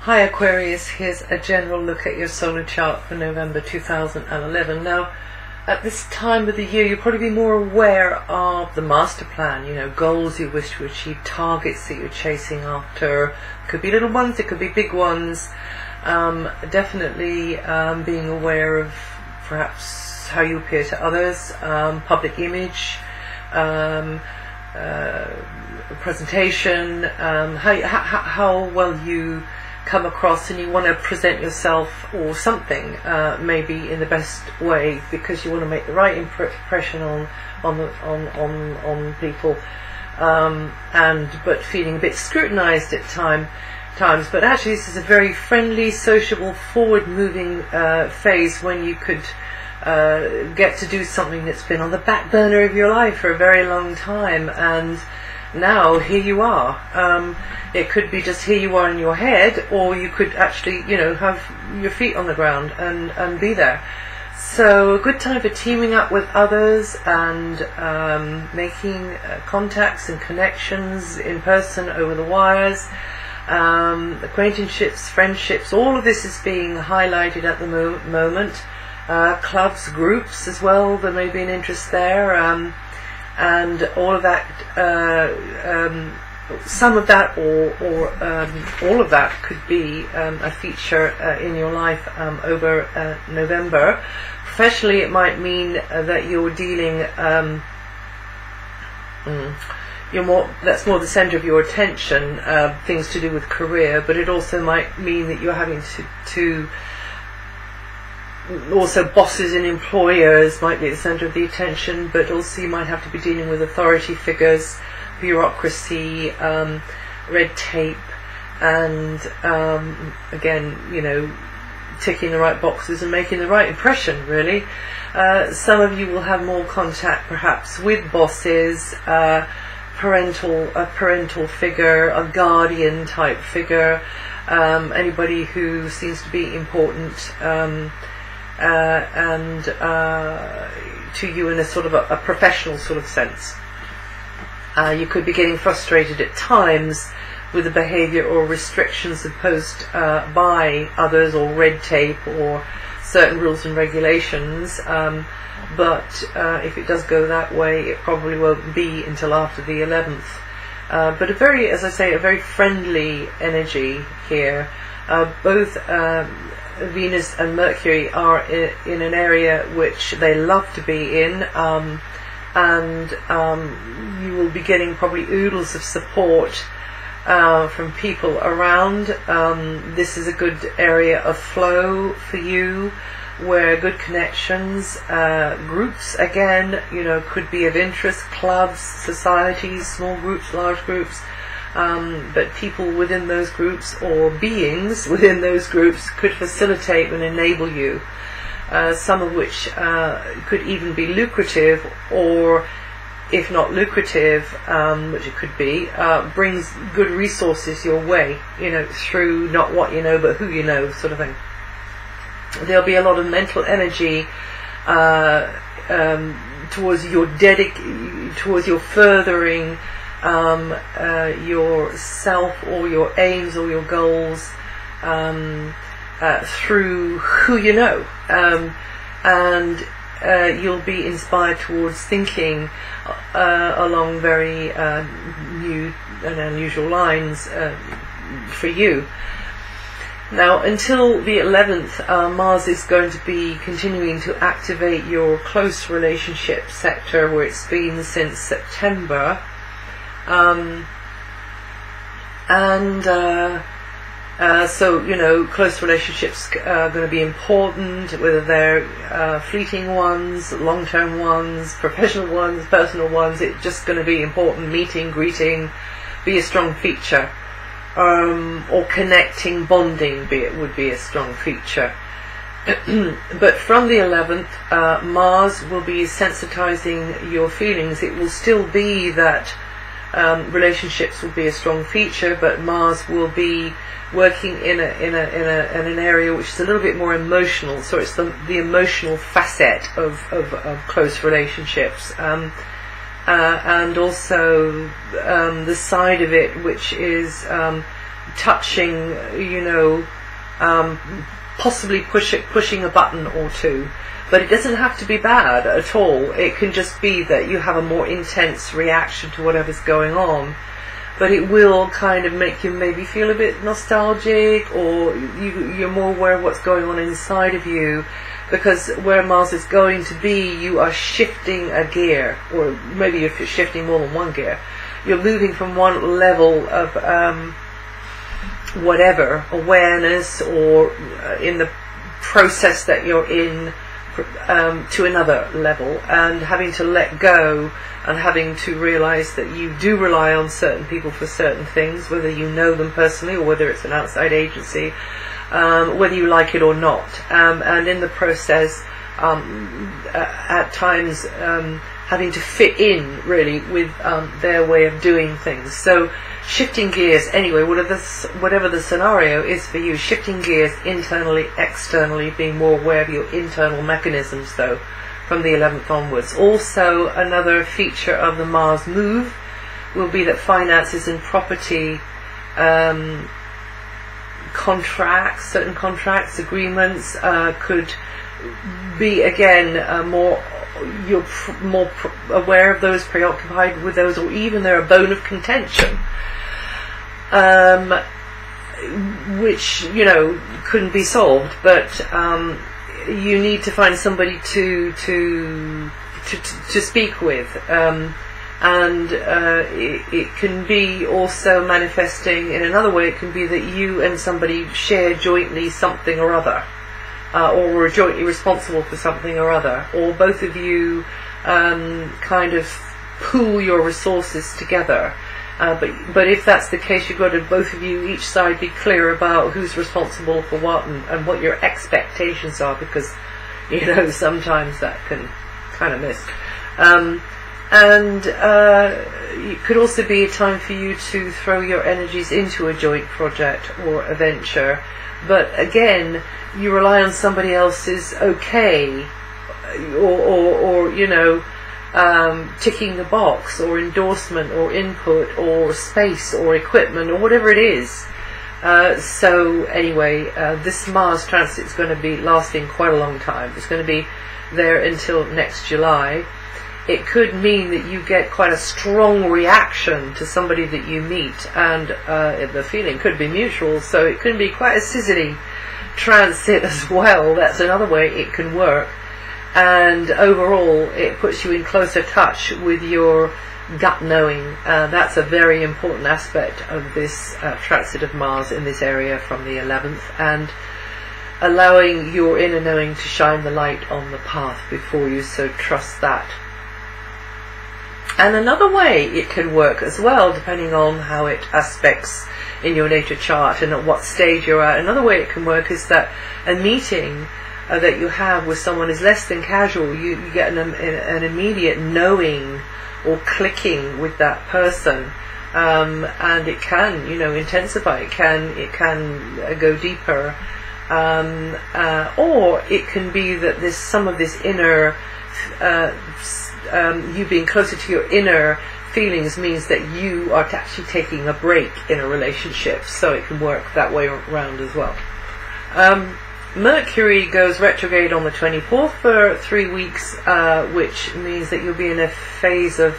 Hi Aquarius, here's a general look at your solar chart for November 2011. Now, at this time of the year, you'll probably be more aware of the master plan, goals you wish to achieve, targets that you're chasing after. It could be little ones, it could be big ones. Definitely being aware of perhaps how you appear to others, public image, presentation, how well you come across, and you want to present yourself or something maybe in the best way, because you want to make the right impression on people, but feeling a bit scrutinized at times. But actually this is a very friendly, sociable, forward-moving phase when you could get to do something that's been on the back burner of your life for a very long time, and now here you are. It could be just here you are in your head, or you could actually have your feet on the ground and be there. So a good time for teaming up with others and making contacts and connections in person, over the wires, acquaintanceships, friendships. All of this is being highlighted at the moment. Clubs, groups as well, there may be an interest there, and all of that, some of that or all of that could be a feature in your life over November. Professionally, it might mean that you're dealing, that's more the center of your attention, things to do with career, but it also might mean that you're having to also bosses and employers might be at the center of the attention, but also you might have to be dealing with authority figures, bureaucracy, red tape, and again, ticking the right boxes and making the right impression, really. Some of you will have more contact perhaps with bosses, a parental figure, a guardian type figure, anybody who seems to be important and to you in a sort of a professional sort of sense. You could be getting frustrated at times with the behavior or restrictions imposed by others, or red tape, or certain rules and regulations, but if it does go that way, it probably won't be until after the 11th. But as I say, a very friendly energy here. Both Venus and Mercury are in an area which they love to be in, and you will be getting probably oodles of support from people around. This is a good area of flow for you, where good connections, groups again, could be of interest, clubs, societies, small groups, large groups, but people within those groups, or beings within those groups, could facilitate and enable you, some of which could even be lucrative, or if not lucrative, which it could be, brings good resources your way, through not what you know but who you know, sort of thing. There'll be a lot of mental energy towards your furthering yourself, or your aims, or your goals, through who you know, and you'll be inspired towards thinking along very new and unusual lines for you. Now, until the 11th, Mars is going to be continuing to activate your close relationship sector, where it's been since September. So, close relationships are going to be important, whether they're fleeting ones, long-term ones, professional ones, personal ones. It's just going to be important. Meeting, greeting, be a strong feature. Or connecting, bonding would be a strong feature. But from the 11th, Mars will be sensitizing your feelings. It will still be that relationships will be a strong feature, but Mars will be working in an area which is a little bit more emotional. So it's the emotional facet of close relationships, and also the side of it which is touching, possibly pushing a button or two. But it doesn't have to be bad at all. It can just be that you have a more intense reaction to whatever's going on. But it will kind of make you maybe feel a bit nostalgic, or you're more aware of what's going on inside of you. Because where Mars is going to be, you are shifting a gear, or maybe you're shifting more than one gear. You're moving from one level of whatever, awareness, or in the process that you're in, to another level, and having to let go, and having to realize that you do rely on certain people for certain things, whether you know them personally or whether it's an outside agency, whether you like it or not, and in the process at times having to fit in really with their way of doing things. So shifting gears anyway, whatever the scenario is for you, shifting gears internally, externally, being more aware of your internal mechanisms though from the 11th onwards. Also, another feature of the Mars move will be that finances and property, certain contracts, agreements could be again you're more aware of those, preoccupied with those, or even they're a bone of contention, which couldn't be solved, but you need to find somebody to speak with, and it can be also manifesting in another way. It can be that you and somebody share jointly something or other, or are jointly responsible for something or other, or both of you kind of pool your resources together. But if that's the case, you've got to, both of you, each side, be clear about who's responsible for what, and what your expectations are, because sometimes that can kind of miss. And it could also be a time for you to throw your energies into a joint project or a venture, but again, you rely on somebody else's okay, or ticking the box, or endorsement, or input, or space, or equipment, or whatever it is. So anyway, this Mars transit is going to be lasting quite a long time. It's going to be there until next July. It could mean that you get quite a strong reaction to somebody that you meet, and the feeling could be mutual, so it can be quite a sizzling transit as well. That's another way it can work. And overall, it puts you in closer touch with your gut knowing. That's a very important aspect of this transit of Mars in this area from the 11th, and allowing your inner knowing to shine the light on the path before you, so trust that. And another way it can work as well, depending on how it aspects in your natal chart and at what stage you're at, another way it can work is that a meeting that you have with someone is less than casual. You get an immediate knowing or clicking with that person, and it can intensify. It can go deeper, or it can be that there's some of this inner you being closer to your inner feelings means that you are actually taking a break in a relationship, so it can work that way around as well. Mercury goes retrograde on the 24th for 3 weeks, which means that you'll be in a phase of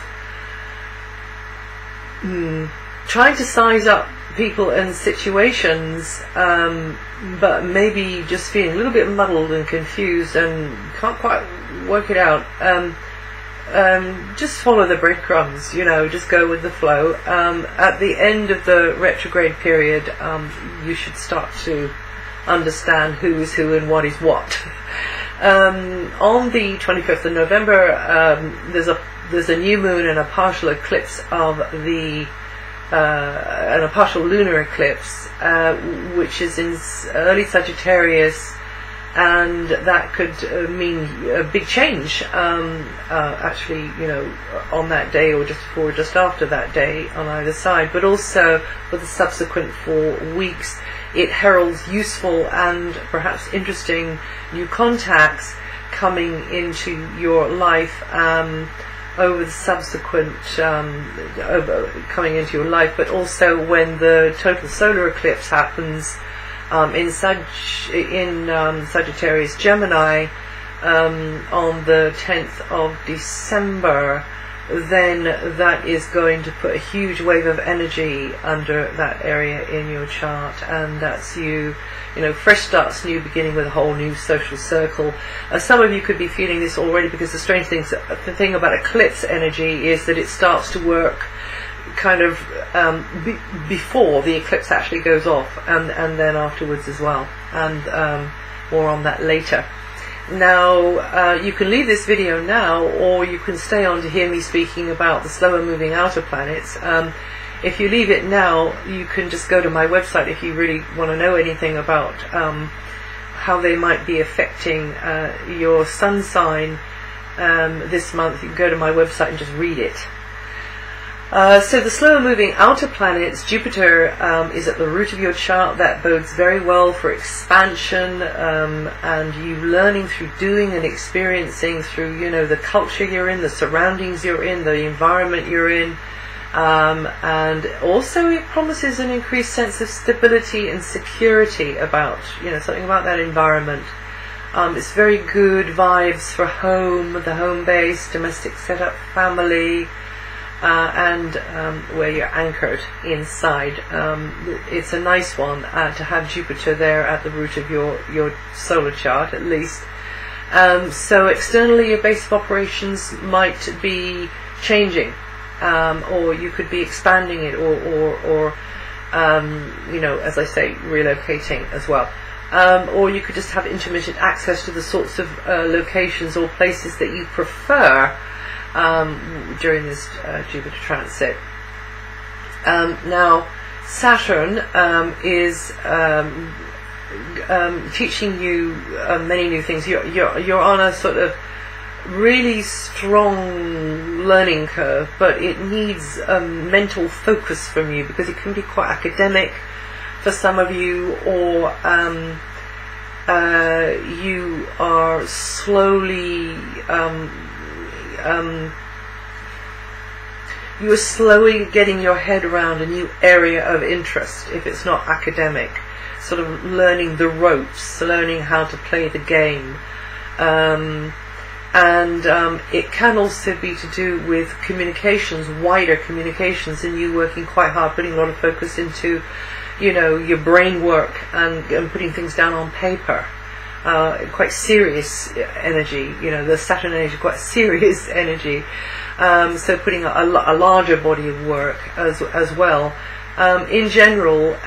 trying to size up people and situations, but maybe just feeling a little bit muddled and confused and can't quite work it out. Just follow the breadcrumbs, just go with the flow. At the end of the retrograde period, you should start to understand who is who and what is what. On the 25th of November, there's a new moon and a partial eclipse of and a partial lunar eclipse, which is in early Sagittarius, and that could mean a big change, actually, on that day, or just before or just after that day on either side, but also for the subsequent 4 weeks. It heralds useful and perhaps interesting new contacts coming into your life, over the subsequent coming into your life, but also when the total solar eclipse happens in Sagittarius Gemini on the 10th of December, then that is going to put a huge wave of energy under that area in your chart, and that's you know, fresh starts, new beginning with a whole new social circle. Some of you could be feeling this already, because the strange thing about eclipse energy is that it starts to work kind of before the eclipse actually goes off, and then afterwards as well, and more on that later. Now, you can leave this video now, or you can stay on to hear me speaking about the slower moving outer planets. If you leave it now, you can just go to my website if you really want to know anything about how they might be affecting your sun sign this month. You can go to my website and just read it. So the slower moving outer planets, Jupiter is at the root of your chart. That bodes very well for expansion and you learning through doing and experiencing through, you know, the culture you're in, the surroundings you're in, the environment you're in. And also it promises an increased sense of stability and security about, you know, something about that environment. It's very good vibes for home, the home base, domestic setup, family, and where you're anchored inside. It's a nice one to have Jupiter there at the root of your solar chart, at least. So externally your base of operations might be changing, or you could be expanding it, or you know, as I say, relocating as well. Or you could just have intermittent access to the sorts of locations or places that you prefer during this Jupiter transit. Now, Saturn is teaching you many new things. You're on a sort of really strong learning curve, but it needs mental focus from you, because it can be quite academic for some of you, or you are slowly you are slowly getting your head around a new area of interest, if it's not academic, sort of learning the ropes, learning how to play the game. And it can also be to do with communications, wider communications, and you working quite hard, putting a lot of focus into, you know, your brain work and putting things down on paper. Quite serious energy, you know, the Saturn energy, quite serious energy. So putting a larger body of work as well. In general,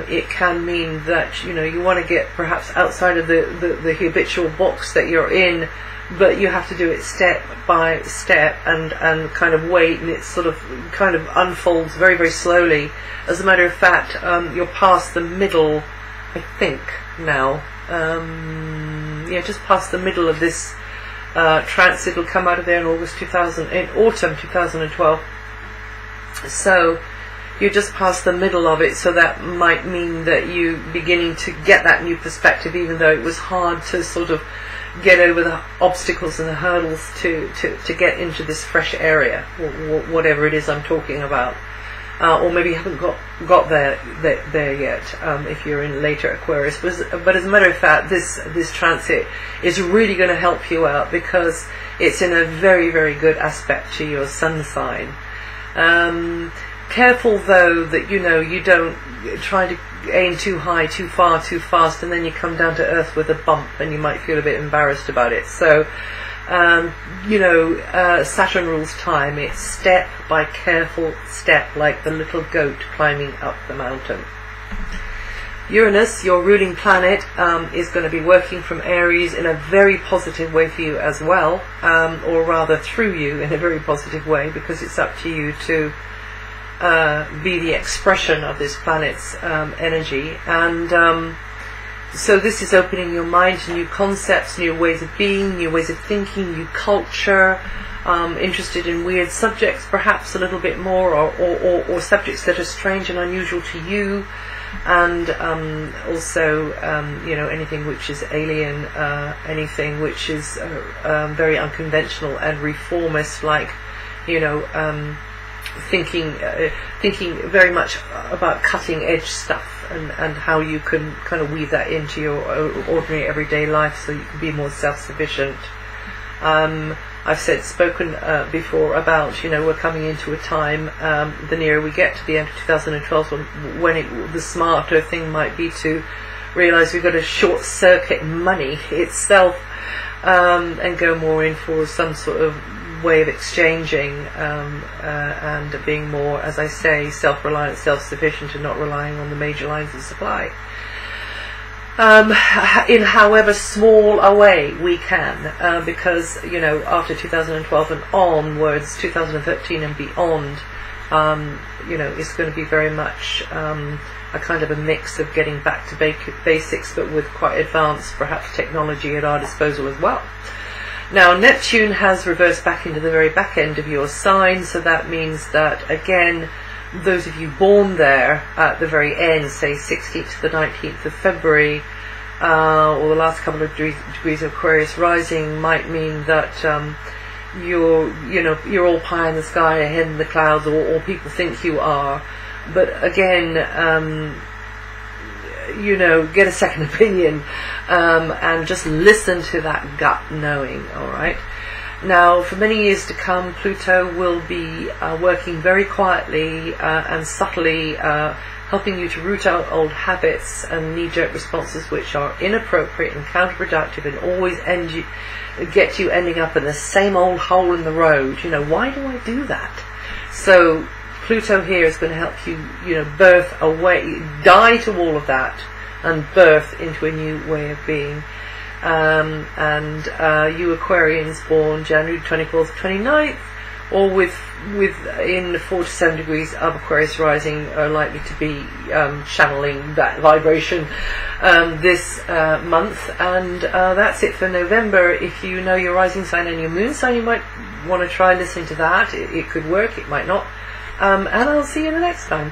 it can mean that, you know, you want to get perhaps outside of the habitual box that you're in, but you have to do it step by step and kind of wait, and it sort of kind of unfolds very, very slowly. As a matter of fact, you're past the middle, I think, now. Yeah, just past the middle of this transit. Will come out of there in autumn 2012. So you're just past the middle of it, so that might mean that you're beginning to get that new perspective, even though it was hard to sort of get over the obstacles and the hurdles to get into this fresh area, whatever it is I'm talking about. Or maybe you haven't got there yet, if you're in later Aquarius. But as a matter of fact, this transit is really going to help you out, because it's in a very, very good aspect to your sun sign. Careful though that, you know, you don't try to aim too high, too far, too fast, and then you come down to earth with a bump and you might feel a bit embarrassed about it. So you know, Saturn rules time. It's step by careful step, like the little goat climbing up the mountain. Uranus, your ruling planet, is going to be working from Aries in a very positive way for you as well, or rather through you in a very positive way, because it's up to you to be the expression of this planet's energy. And so this is opening your mind to new concepts, new ways of being, new ways of thinking, new culture, interested in weird subjects perhaps a little bit more, or subjects that are strange and unusual to you, and also you know, anything which is alien, anything which is very unconventional and reformist, like, you know, thinking very much about cutting edge stuff, and how you can kind of weave that into your ordinary everyday life so you can be more self-sufficient. I've spoken before about, you know, we're coming into a time, the nearer we get to the end of 2012, when the smarter thing might be to realise we've got to short circuit money itself, and go more in for some sort of way of exchanging, and being more, as I say, self-reliant, self-sufficient, and not relying on the major lines of supply. In however small a way we can, because, you know, after 2012 and onwards, 2013 and beyond, you know, it's going to be very much a kind of a mix of getting back to basics, but with quite advanced, perhaps, technology at our disposal as well. Now, Neptune has reversed back into the very back end of your sign, so that means that, again, those of you born there at the very end, say 16th to the 19th of February, or the last couple of degrees of Aquarius rising, might mean that you're all pie in the sky, ahead in the clouds, or people think you are. But again, you know, get a second opinion, and just listen to that gut knowing. All right. Now, for many years to come, Pluto will be working very quietly and subtly, helping you to root out old habits and knee-jerk responses which are inappropriate and counterproductive, and always get you ending up in the same old hole in the road. You know, why do I do that? So Pluto here is going to help you, you know, birth away, die to all of that, and birth into a new way of being. And you Aquarians born January 24th, 29th, or within 4 to 7 degrees of Aquarius rising, are likely to be channeling that vibration this month. And that's it for November. If you know your rising sign and your moon sign, you might want to try listening to that. It could work, it might not. And I'll see you the next time.